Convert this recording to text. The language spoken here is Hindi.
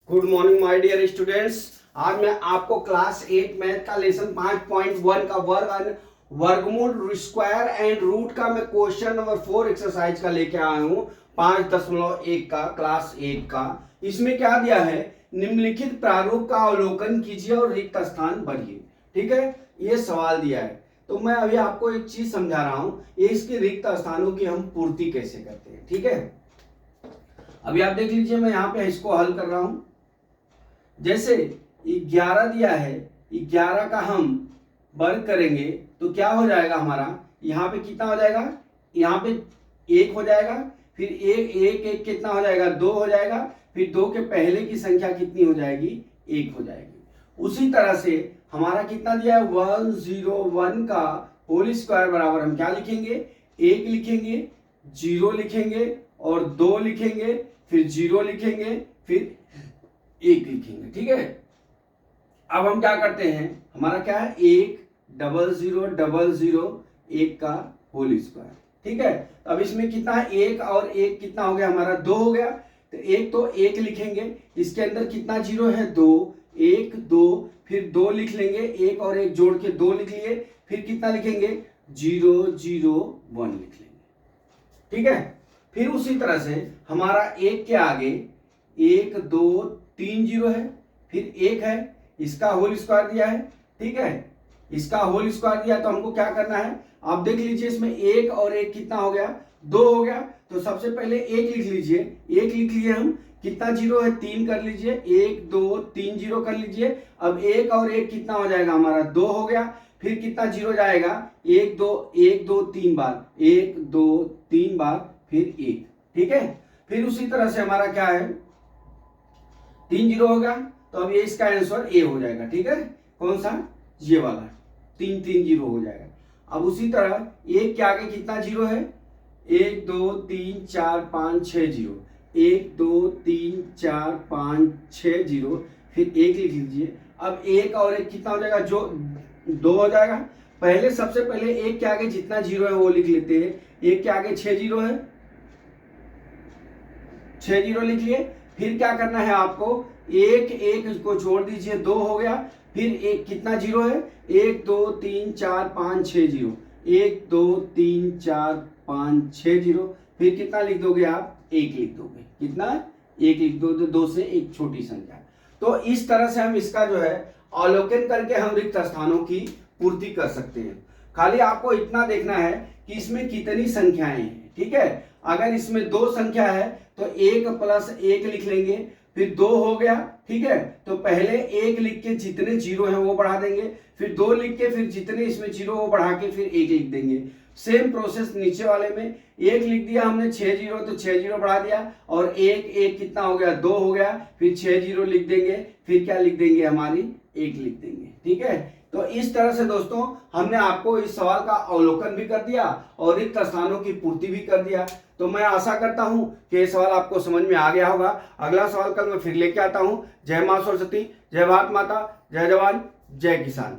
Good morning my dear students. आज मैं आपको क्लास 8 मैथ का लेसन 5.1 का वर्गमूल स्क्वायर एंड रूट का मैं क्वेश्चन नंबर 4 एक्सरसाइज का लेके आया हूं 5.1 का क्लास 8 का। इसमें क्या दिया है, निम्नलिखित प्रारूप का अवलोकन कीजिए और रिक्त स्थान भरिए। ठीक है, ये सवाल दिया है। तो मैं अभी आपको एक चीज समझा रहा हूं, ये इसके रिक्त स्थानों की हम पूर्ति कैसे करते हैं। ठीक है, अभी आप देख लीजिए, मैं यहाँ पे इसको हल कर रहा हूं। जैसे 11 दिया है, 11 का हम वर्ग करेंगे तो क्या हो जाएगा हमारा, यहाँ पे कितना हो जाएगा, यहाँ पे 1 हो जाएगा, फिर एक कितना हो जाएगा, 2 हो जाएगा, फिर 2 के पहले की संख्या कितनी हो जाएगी, 1 हो जाएगी। उसी तरह से हमारा कितना दिया है, 101 का होल स्क्वायर बराबर हम क्या लिखेंगे, 1 लिखेंगे, 0 लिखेंगे और 2 लिखेंगे, फिर 0 लिखेंगे, फिर 1 लिखेंगे। ठीक है, अब हम क्या करते हैं, हमारा क्या है, 1 का होल स्क्वायर। ठीक है, तो अब इसमें कितना है, 1 और 1 कितना हो गया हमारा, 2 हो गया। तो 1 लिखेंगे, इसके अंदर कितना 0 है, 2, 1 2, फिर 2 लिख लेंगे, 1 और 1 जोड़ के 2 लिख लिए, फिर कितना लिखेंगे, 0 0 1 लिख लेंगे। ठीक है, फिर उसी तरह से हमारा 1 के आगे 1 2 3 0 है, फिर 1 है, इसका होल स्क्वायर दिया है। ठीक है, इसका होल स्क्वायर दिया, तो हमको क्या करना है, आप देख लीजिए, इसमें 1 और 1 कितना हो गया, 2 हो गया। तो सबसे पहले 1 लिख लीजिए, 1 लिख लिए हम, कितना 0 है, 3 कर लीजिए, 1 2 3 0 कर लीजिए। अब 1 और 1 कितना हो जाएगा हमारा, 2 हो गया, फिर कितना 0 जाएगा, 1 2 3 बार, 1 2 3 बार, फिर 1। ठीक है, फिर उसी तरह से हमारा क्या है, 3 0 होगा, तो अब ये इसका आंसर ए हो जाएगा। ठीक है, कौन सा, ये वाला 3 3 0 हो जाएगा। अब उसी तरह 1 के आगे कितना 0 है, 1 2 3 4 5 6 0, 1 2 3 4 5 6 0, फिर 1 लिख लीजिए। अब 1 और 1 कितना हो जाएगा, जो 2 हो जाएगा। पहले सबसे पहले 1 के आगे जितना 0 है वो लिख लेते हैं। 1 के आगे 6 0 है, 6 0 लिख लिए। फिर क्या करना है आपको, 1 1 को छोड़ दीजिए, 2 हो गया, फिर 1 कितना 0 है, 1 2 3 4 5 6 0, 1 2 3 4 5 6 0, फिर कितना लिख दोगे आप, 1 लिख दोगे, कितना 1 लिख दो, 2 से एक छोटी संख्या। तो इस तरह से हम इसका जो है अवलोकन करके हम रिक्त स्थानों की पूर्ति कर सकते हैं। खाली आपको इतना देखना है कि इसमें कितनी संख्याएं हैं। ठीक है, अगर इसमें 2 संख्या है तो 1 प्लस 1 लिख लेंगे, फिर 2 हो गया। ठीक है, तो पहले 1 लिख के जितने 0 हैं वो बढ़ा देंगे, फिर 2 लिख के फिर जितने इसमें 0 वो बढ़ा के फिर 1 लिख देंगे। सेम प्रोसेस नीचे वाले में, 1 लिख दिया हमने, 6 0 तो 6 0 बढ़ा दिया, और 1 1 कितना हो गया, 2 हो गया, फिर 6 0 लिख देंगे, फिर क्या लिख देंगे, हमारी 1 लिख देंगे। ठीक है, तो इस तरह से दोस्तों हमने आपको इस सवाल का अवलोकन भी कर दिया और रिक्त स्थानों की पूर्ति भी कर दिया। तो मैं आशा करता हूं कि ये सवाल आपको समझ में आ गया होगा। अगला सवाल कल मैं फिर लेके आता हूं। जय मां सरस्वती, जय भारत माता, जय जवान, जय किसान।